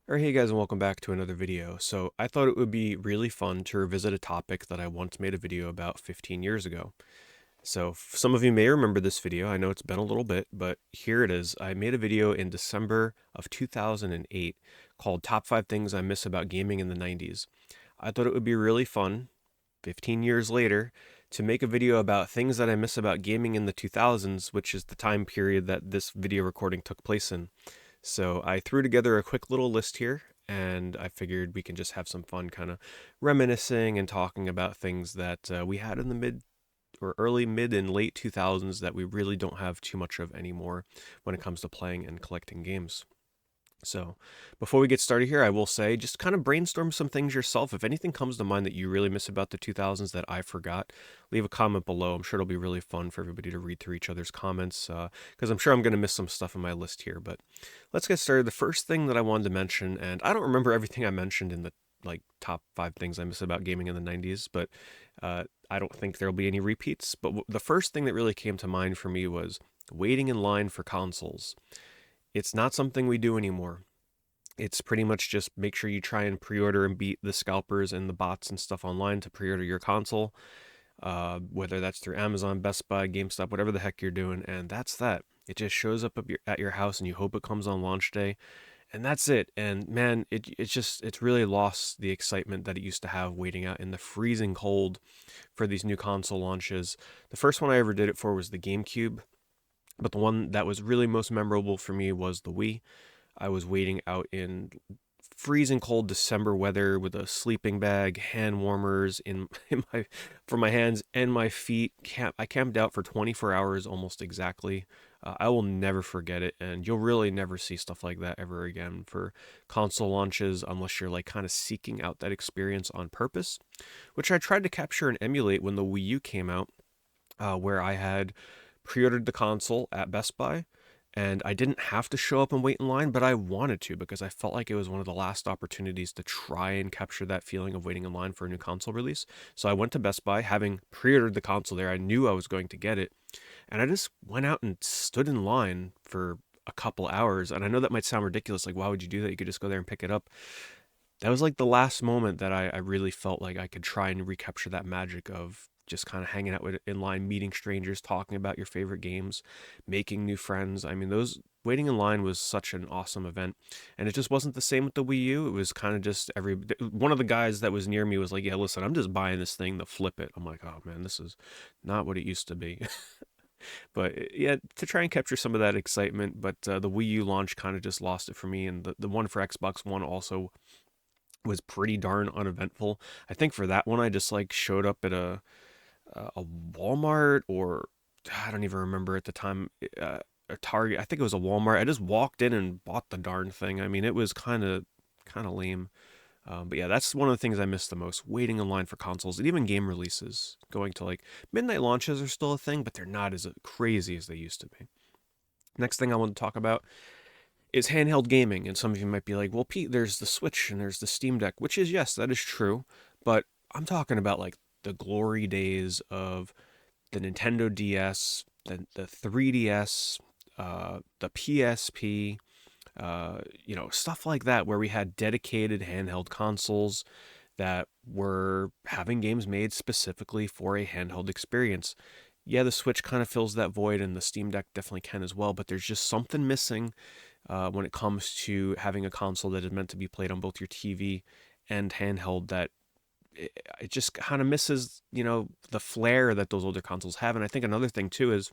Alright, hey guys, and welcome back to another video. So I thought it would be really fun to revisit a topic that I once made a video about 15 years ago. So some of you may remember this video. I know it's been a little bit, but here it is. I made a video in December of 2008 called Top 5 Things I Miss About Gaming in the 90s. I thought it would be really fun, 15 years later, to make a video about things that I miss about gaming in the 2000s, which is the time period that this video recording took place in. So I threw together a quick little list here, and I figured we can just have some fun kind of reminiscing and talking about things that we had in the mid or early, mid, and late 2000s that we really don't have too much of anymore when it comes to playing and collecting games. So, before we get started here, I will say just kind of brainstorm some things yourself. If anything comes to mind that you really miss about the 2000s that I forgot, leave a comment below. I'm sure it'll be really fun for everybody to read through each other's comments because I'm sure I'm going to miss some stuff in my list here. But let's get started. The first thing that I wanted to mention, and I don't remember everything I mentioned in the top 5 things I miss about gaming in the 90s, but I don't think there'll be any repeats. But the first thing that really came to mind for me was waiting in line for consoles. It's not something we do anymore. It's pretty much just make sure you try and pre-order and beat the scalpers and the bots and stuff online to pre-order your console, whether that's through Amazon, Best Buy, GameStop, whatever the heck you're doing, and that's that. It just shows up at your house, and you hope it comes on launch day, and that's it. And man, it's really lost the excitement that it used to have waiting out in the freezing cold for these new console launches. The first one I ever did it for was the GameCube, but the one that was really most memorable for me was the Wii. I was waiting out in freezing cold December weather with a sleeping bag, hand warmers in my for my hands and my feet. I camped out for 24 hours almost exactly. I will never forget it, and you'll really never see stuff like that ever again for console launches unless you're like kind of seeking out that experience on purpose, which I tried to capture and emulate when the Wii U came out, where I had pre-ordered the console at Best Buy, and I didn't have to show up and wait in line, but I wanted to because I felt like it was one of the last opportunities to try and capture that feeling of waiting in line for a new console release. So I went to Best Buy, having pre-ordered the console there. I knew I was going to get it, and I just went out and stood in line for a couple hours. And I know that might sound ridiculous, like why would you do that? You could just go there and pick it up. That was like the last moment that I really felt like I could try and recapture that magic of just kind of hanging out with in line, meeting strangers, talking about your favorite games, making new friends. I mean, those waiting in line was such an awesome event, and it just wasn't the same with the Wii U. It was kind of just one of the guys that was near me was like, "Yeah, listen, I'm just buying this thing to flip it." I'm like, "Oh man, this is not what it used to be." But yeah, to try and capture some of that excitement, but the Wii U launch kind of just lost it for me, and the one for Xbox One also was pretty darn uneventful. I think for that one, I just like showed up at a Walmart, or I don't even remember at the time, a Target. I think it was a Walmart. I just walked in and bought the darn thing. I mean, it was kind of lame. But yeah, that's one of the things I miss the most. Waiting in line for consoles and even game releases. Going to like midnight launches are still a thing, but they're not as crazy as they used to be. Next thing I want to talk about is handheld gaming. And some of you might be like, well, Pete, there's the Switch and there's the Steam Deck, which is, yes, that is true. But I'm talking about like the glory days of the Nintendo DS, the 3DS, the PSP, stuff like that, where we had dedicated handheld consoles that were having games made specifically for a handheld experience. Yeah, the Switch kind of fills that void, and the Steam Deck definitely can as well, but there's just something missing when it comes to having a console that is meant to be played on both your TV and handheld that it just kind of misses, the flair that those older consoles have. And I think another thing too is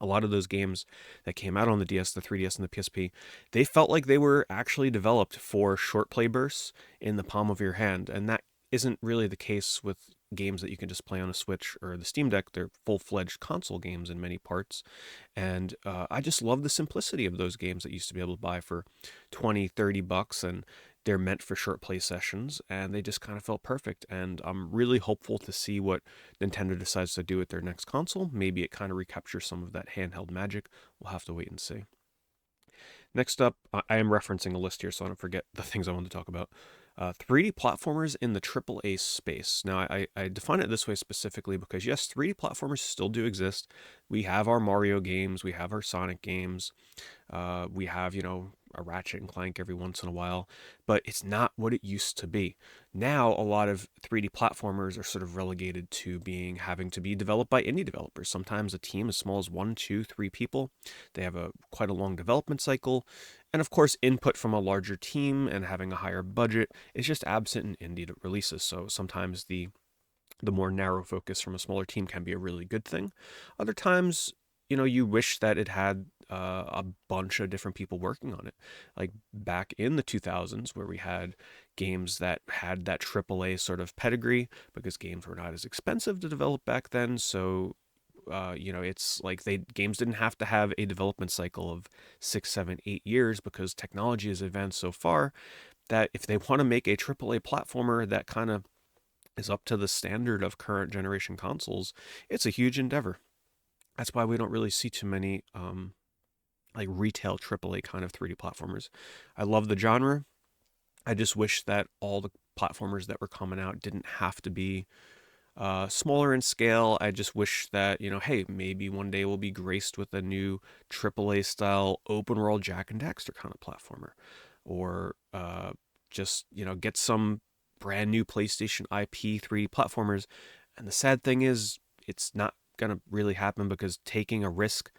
a lot of those games that came out on the DS, the 3DS, and the PSP, they felt like they were actually developed for short play bursts in the palm of your hand. And that isn't really the case with games that you can just play on a Switch or the Steam Deck. They're full-fledged console games in many parts. And I just love the simplicity of those games that you used to be able to buy for 20, $30, and they're meant for short play sessions, and they just kind of felt perfect. And I'm really hopeful to see what Nintendo decides to do with their next console. Maybe it kind of recaptures some of that handheld magic. We'll have to wait and see. Next up, I am referencing a list here so I don't forget the things I want to talk about. 3D platformers in the AAA space. Now, I define it this way specifically because, yes, 3D platformers still do exist. We have our Mario games, we have our Sonic games, we have, a Ratchet and Clank every once in a while, but it's not what it used to be. Now, a lot of 3D platformers are sort of relegated to having to be developed by indie developers. Sometimes a team as small as one, two, three people. They have quite a long development cycle, and of course, input from a larger team and having a higher budget is just absent in indie releases. So sometimes the more narrow focus from a smaller team can be a really good thing. Other times, you wish that it had a bunch of different people working on it. Like back in the 2000s, where we had games that had that AAA sort of pedigree, because games were not as expensive to develop back then. So, it's like games didn't have to have a development cycle of 6, 7, 8 years, because technology has advanced so far that if they want to make a AAA platformer that kind of is up to the standard of current generation consoles, it's a huge endeavor. That's why we don't really see too many like retail AAA kind of 3D platformers. I love the genre. I just wish that all the platformers that were coming out didn't have to be smaller in scale. I just wish that, hey, maybe one day we'll be graced with a new AAA style open world Jack and Daxter kind of platformer. Or just, get some brand new PlayStation IP 3D platformers. And the sad thing is, it's not going to really happen, because taking a risk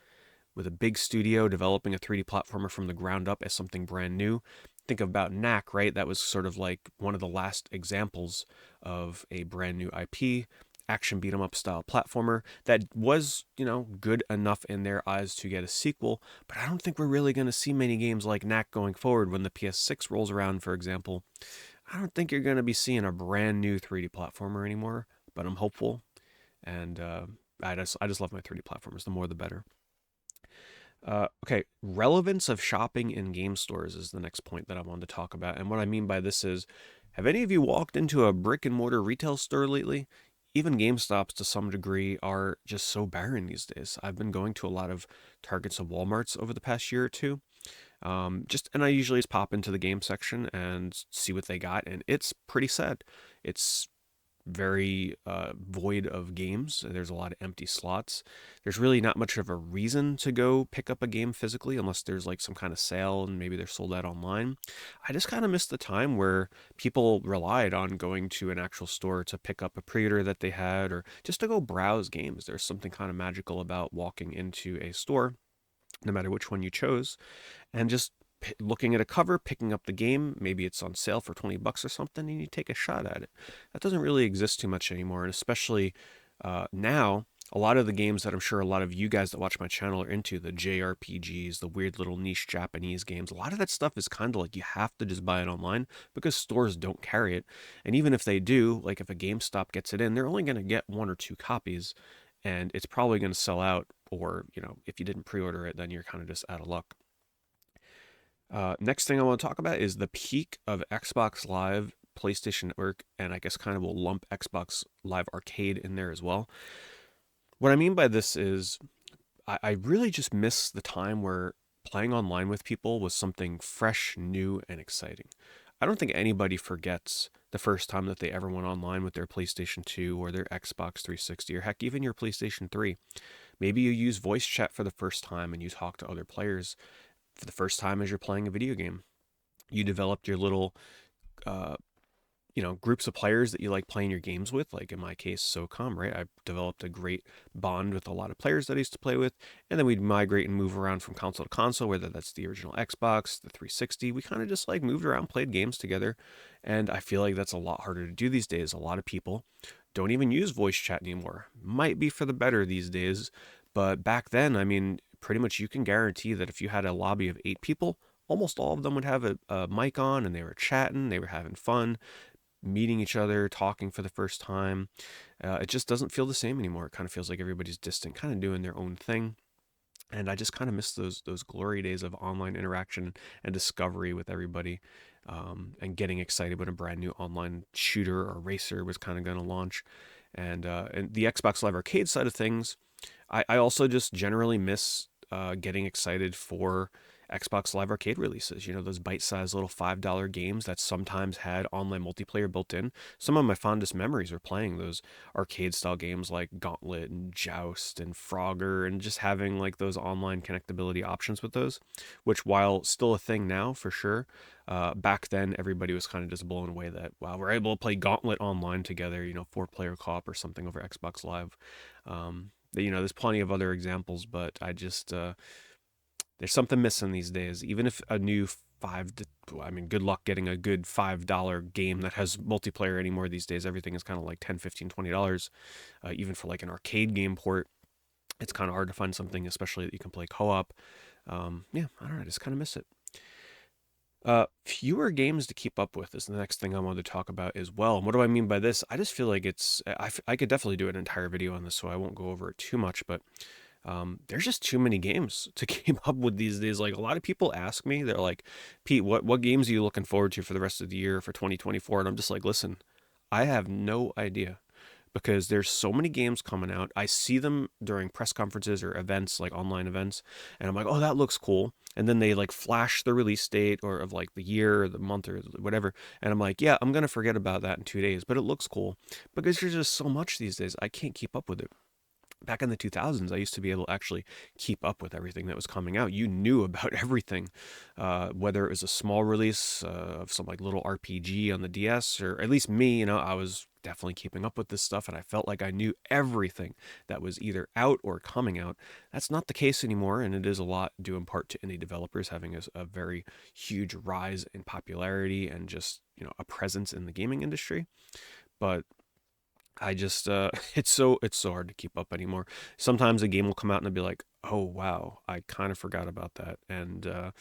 with a big studio developing a 3D platformer from the ground up as something brand new. Think about Knack, right? That was sort of like one of the last examples of a brand new IP, action beat 'em up style platformer that was, good enough in their eyes to get a sequel. But I don't think we're really going to see many games like Knack going forward when the PS6 rolls around, for example. I don't think you're going to be seeing a brand new 3D platformer anymore, but I'm hopeful. And I just love my 3D platformers. The more, the better. Okay, relevance of shopping in game stores is the next point that I wanted to talk about. And what I mean by this is, have any of you walked into a brick and mortar retail store lately? Even GameStops to some degree are just so barren these days. I've been going to a lot of Targets and Walmarts over the past year or two. And I usually just pop into the game section and see what they got, and it's pretty sad. It's very void of games. There's a lot of empty slots. There's really not much of a reason to go pick up a game physically, unless there's like some kind of sale and maybe they're sold out online. I just kind of miss the time where people relied on going to an actual store to pick up a pre-order that they had, or just to go browse games. There's something kind of magical about walking into a store, no matter which one you chose, and just looking at a cover, picking up the game. Maybe it's on sale for $20 or something, and you take a shot at it. That doesn't really exist too much anymore, and especially now, a lot of the games that I'm sure a lot of you guys that watch my channel are into, the JRPGs, the weird little niche Japanese games, a lot of that stuff is kind of like you have to just buy it online, because stores don't carry it. And even if they do, like if a GameStop gets it in, they're only going to get one or two copies, and it's probably going to sell out. Or, if you didn't pre-order it, then you're kind of just out of luck. Next thing I want to talk about is the peak of Xbox Live, PlayStation Network, and I guess kind of will lump Xbox Live Arcade in there as well. What I mean by this is I really just miss the time where playing online with people was something fresh, new, and exciting. I don't think anybody forgets the first time that they ever went online with their PlayStation 2 or their Xbox 360, or heck, even your PlayStation 3. Maybe you use voice chat for the first time and you talk to other players for the first time as you're playing a video game. You developed your little, uh, groups of players that you like playing your games with. Like in my case, SOCOM, right? I developed a great bond with a lot of players that I used to play with. And then we'd migrate and move around from console to console, whether that's the original Xbox, the 360. We kind of just like moved around, played games together. And I feel like that's a lot harder to do these days. A lot of people don't even use voice chat anymore. Might be for the better these days. But back then, I mean, pretty much you can guarantee that if you had a lobby of 8 people, almost all of them would have a mic on, and they were chatting, they were having fun, meeting each other, talking for the first time. It just doesn't feel the same anymore. It kind of feels like everybody's distant, kind of doing their own thing. And I just kind of miss those glory days of online interaction and discovery with everybody, and getting excited when a brand new online shooter or racer was kind of going to launch. And the Xbox Live Arcade side of things, I also just generally miss getting excited for Xbox Live Arcade releases, those bite-sized little $5 games that sometimes had online multiplayer built in. Some of my fondest memories are playing those arcade-style games like Gauntlet and Joust and Frogger, and just having like those online connectability options with those, which, while still a thing now for sure, back then everybody was kind of just blown away that, wow, we're able to play Gauntlet online together, 4-player co-op or something over Xbox Live. There's plenty of other examples, but I just there's something missing these days. Even if a new good luck getting a good $5 game that has multiplayer anymore these days. Everything is kind of like $10, $15, $20. Even for like an arcade game port, it's kind of hard to find something, especially that you can play co-op. Yeah, I don't know, I just kind of miss it. Fewer games to keep up with is the next thing I wanted to talk about as well. And what do I mean by this? I just feel like I could definitely do an entire video on this, so I won't go over it too much, but there's just too many games to keep up with these days. Like, a lot of people ask me, they're like, Pete, what games are you looking forward to for the rest of the year for 2024? And I'm just like, listen, I have no idea, because there's so many games coming out. I see them during press conferences or events, like online events, and I'm like, oh, that looks cool. And then they like flash the release date or of like the year or the month or whatever. And I'm like, yeah, I'm going to forget about that in 2 days, but it looks cool, because there's just so much these days. I can't keep up with it. Back in the 2000s, I used to be able to actually keep up with everything that was coming out. You knew about everything, whether it was a small release of some like little RPG on the DS, or at least me, I was definitely keeping up with this stuff, and I felt like I knew everything that was either out or coming out. That's not the case anymore, and it is a lot due in part to indie developers having a very huge rise in popularity and just, a presence in the gaming industry. But I just it's so hard to keep up anymore. Sometimes a game will come out and I'll be like, "Oh wow, I kind of forgot about that." And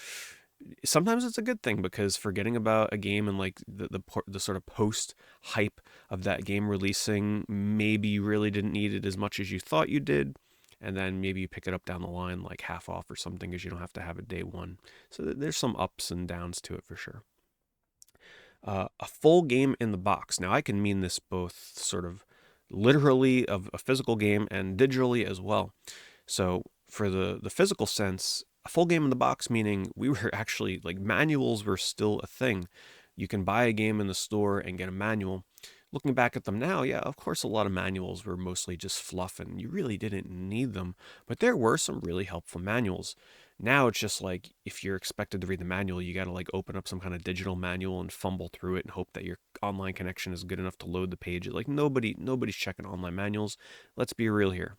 sometimes it's a good thing, because forgetting about a game and like the sort of post hype of that game releasing, maybe you really didn't need it as much as you thought you did, and then maybe you pick it up down the line like half off or something, because you don't have to have it day one. So there's some ups and downs to it for sure. A full game in the box. Now, I can mean this both sort of literally of a physical game and digitally as well. So, for the physical sense, a full game in the box meaning we were actually like, manuals were still a thing. You can buy a game in the store and get a manual. Looking back at them now, yeah, of course, a lot of manuals were mostly just fluff and you really didn't need them, but there were some really helpful manuals. Now it's just like, if you're expected to read the manual, you got to like open up some kind of digital manual and fumble through it and hope that your online connection is good enough to load the page. Like, nobody's checking online manuals. Let's be real here.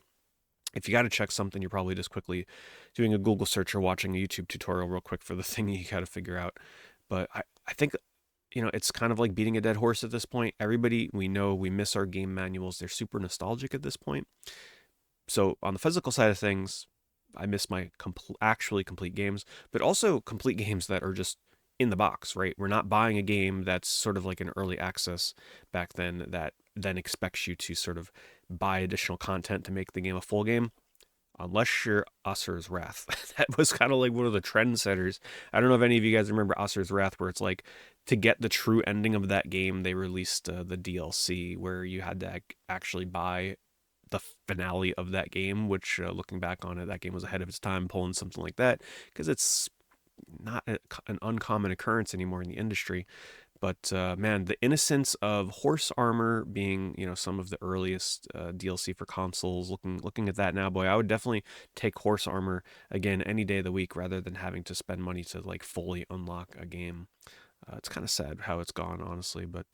If you got to check something, you're probably just quickly doing a Google search or watching a YouTube tutorial real quick for the thing you got to figure out. But I think, it's kind of like beating a dead horse at this point. Everybody, we know we miss our game manuals. They're super nostalgic at this point. So on the physical side of things, I miss my actually complete games, but also complete games that are just in the box, right? We're not buying a game that's sort of like an early access back then that then expects you to sort of buy additional content to make the game a full game. Unless you're Usher's Wrath. That was kind of like one of the trendsetters. I don't know if any of you guys remember Usher's Wrath, where it's like, to get the true ending of that game, they released the DLC where you had to actually buy the finale of that game, which, looking back on it, that game was ahead of its time pulling something like that, because it's not an uncommon occurrence anymore in the industry. But man, the innocence of horse armor being, some of the earliest DLC for consoles. Looking at that now, boy, I would definitely take horse armor again any day of the week, rather than having to spend money to like fully unlock a game. It's kind of sad how it's gone, honestly, but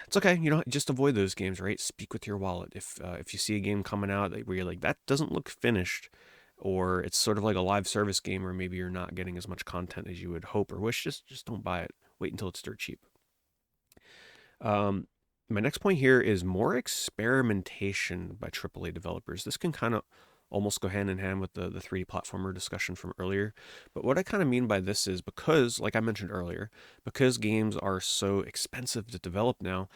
it's okay. Just avoid those games, right? Speak with your wallet. If you see a game coming out where you're like, that doesn't look finished, or it's sort of like a live service game where maybe you're not getting as much content as you would hope or wish, just don't buy it. Wait until it's dirt cheap. My next point here is more experimentation by AAA developers. This can kind of almost go hand in hand with the 3D platformer discussion from earlier. But what I kind of mean by this is, because, like I mentioned earlier, because games are so expensive to develop now,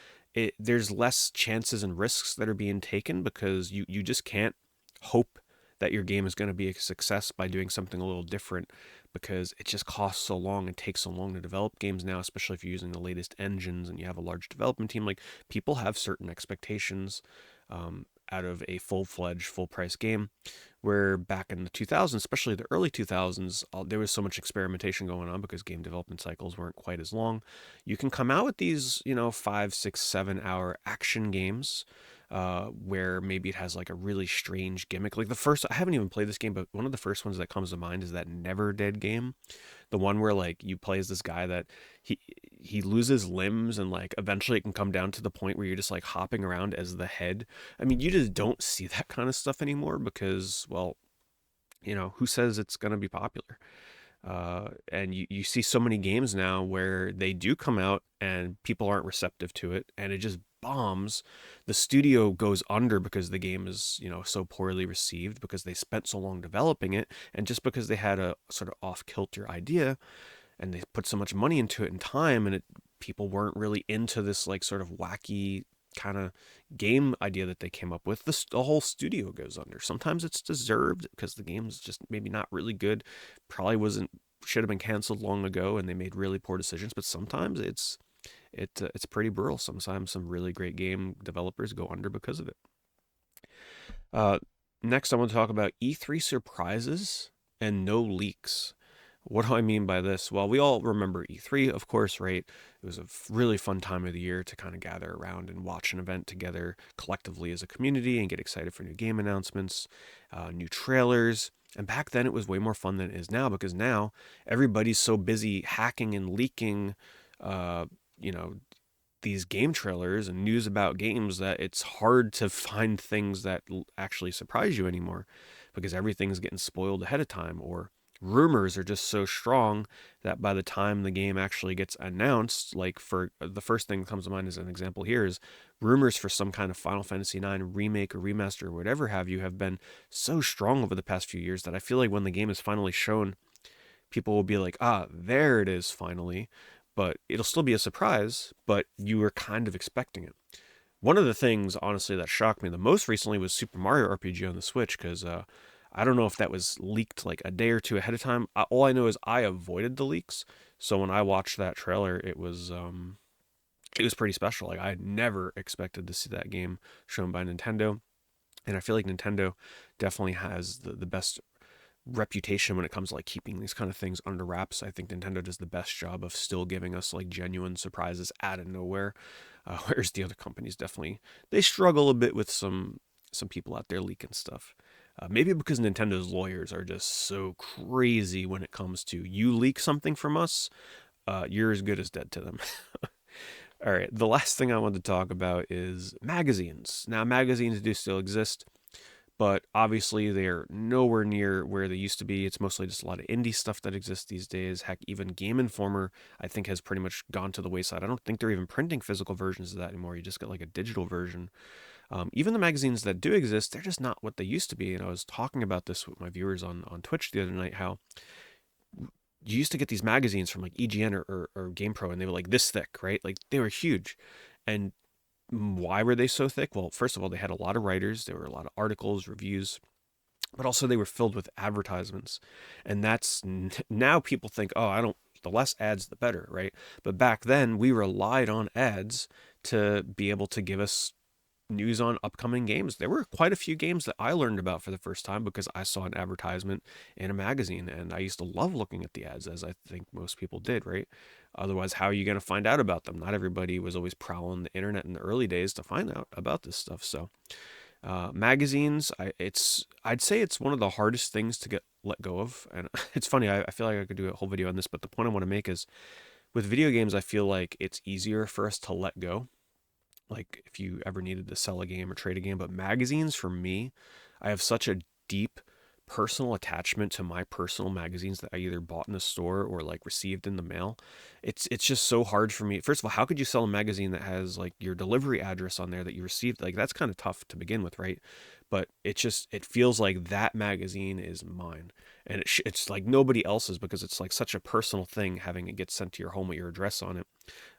there's less chances and risks that are being taken, because you just can't hope that your game is going to be a success by doing something a little different, because it just costs so long and takes so long to develop games now, especially if you're using the latest engines and you have a large development team. Like, people have certain expectations. out of a full-fledged, full-price game. Where back in the 2000s, especially the early 2000s, there was so much experimentation going on because game development cycles weren't quite as long. You can come out with these, 5, 6, 7 hour action games where maybe it has like a really strange gimmick. Like the first, I haven't even played this game, but one of the first ones that comes to mind is that Never Dead game, the one where like you play as this guy that he loses limbs and like eventually it can come down to the point where you're just like hopping around as the head. I mean, you just don't see that kind of stuff anymore because, well, who says it's going to be popular? And you see so many games now where they do come out and people aren't receptive to it and it just bombs. The studio goes under because the game is, so poorly received because they spent so long developing it, and just because they had a sort of off-kilter idea and they put so much money into it and time, and people weren't really into this like sort of wacky kind of game idea that they came up with. The whole studio goes under. Sometimes it's deserved because the game's just maybe not really good, probably wasn't should have been canceled long ago, and they made really poor decisions. But sometimes it's pretty brutal. Sometimes some really great game developers go under because of it. Uh, Next, I want to talk about E3 surprises and no leaks. What do I mean by this? Well, we all remember E3, of course, right? It was a really fun time of the year to kind of gather around and watch an event together collectively as a community and get excited for new game announcements, new trailers. And back then it was way more fun than it is now because now everybody's so busy hacking and leaking, uh, you know, these game trailers and news about games that it's hard to find things that actually surprise you anymore because everything's getting spoiled ahead of time, or rumors are just so strong that by the time the game actually gets announced, like for the first thing that comes to mind as an example here is rumors for some kind of Final Fantasy IX remake or remaster or whatever have you have been so strong over the past few years that I feel like when the game is finally shown, people will be like, ah, there it is finally. But it'll still be a surprise, but you were kind of expecting it. One of the things, honestly, that shocked me the most recently was Super Mario RPG on the Switch, because I don't know if that was leaked like a day or two ahead of time. All I know is I avoided the leaks, so when I watched that trailer, it was pretty special. Like I had never expected to see that game shown by Nintendo, and I feel like Nintendo definitely has the best reputation when it comes to like keeping these kind of things under wraps. I think Nintendo does the best job of still giving us like genuine surprises out of nowhere, whereas the other companies definitely they struggle a bit with some people out there leaking stuff. Maybe because Nintendo's lawyers are just so crazy when it comes to you leak something from us, you're as good as dead to them. All right, the last thing I want to talk about is magazines. Now, magazines do still exist, but obviously they're nowhere near where they used to be. It's mostly just a lot of indie stuff that exists these days. Heck, even Game Informer, I think, has pretty much gone to the wayside. I don't think they're even printing physical versions of that anymore. You just get like a digital version. Even the magazines that do exist, they're just not what they used to be. And I was talking about this with my viewers on Twitch the other night, how you used to get these magazines from like EGN or GamePro, and they were like this thick, right? Like they were huge. And why were they so thick? Well, first of all, they had a lot of writers. There were a lot of articles, reviews, but also they were filled with advertisements. And that's now people think, oh, I don't, the less ads, the better, right? But back then we relied on ads to be able to give us news on upcoming games. There were quite a few games that I learned about for the first time because I saw an advertisement in a magazine, and I used to love looking at the ads, as I think most people did, right? Otherwise, how are you going to find out about them? Not everybody was always prowling the internet in the early days to find out about this stuff. So, magazines, I'd say it's one of the hardest things to get let go of, and it's funny. I feel like I could do a whole video on this, but the point I want to make is with video games, I feel like it's easier for us to let go, like if you ever needed to sell a game or trade a game. But magazines, for me, I have such a deep personal attachment to my personal magazines that I either bought in the store or like received in the mail. It's just so hard for me. First of all, how could you sell a magazine that has like your delivery address on there that you received? Like that's kind of tough to begin with, right? But it feels like that magazine is mine, and it's like nobody else's because it's like such a personal thing having it get sent to your home with your address on it.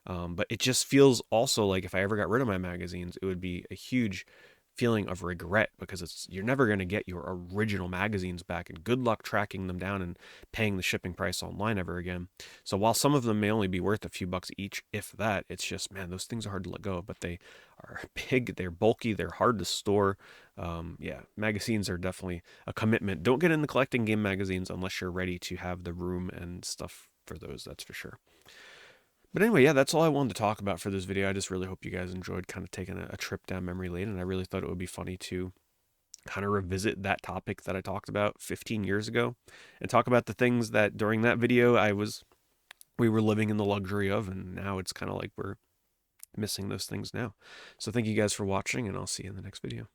But it just feels also like if I ever got rid of my magazines, it would be a huge feeling of regret because you're never going to get your original magazines back, and good luck tracking them down and paying the shipping price online ever again. So while some of them may only be worth a few bucks each, if that, it's just, man, those things are hard to let go of, but they are big, they're bulky, they're hard to store. Yeah, magazines are definitely a commitment. Don't get into collecting game magazines unless you're ready to have the room and stuff for those, that's for sure. But anyway, yeah, that's all I wanted to talk about for this video. I just really hope you guys enjoyed kind of taking a trip down memory lane, and I really thought it would be funny to kind of revisit that topic that I talked about 15 years ago and talk about the things that during that video we were living in the luxury of, and now it's kind of like we're missing those things now. So thank you guys for watching, and I'll see you in the next video.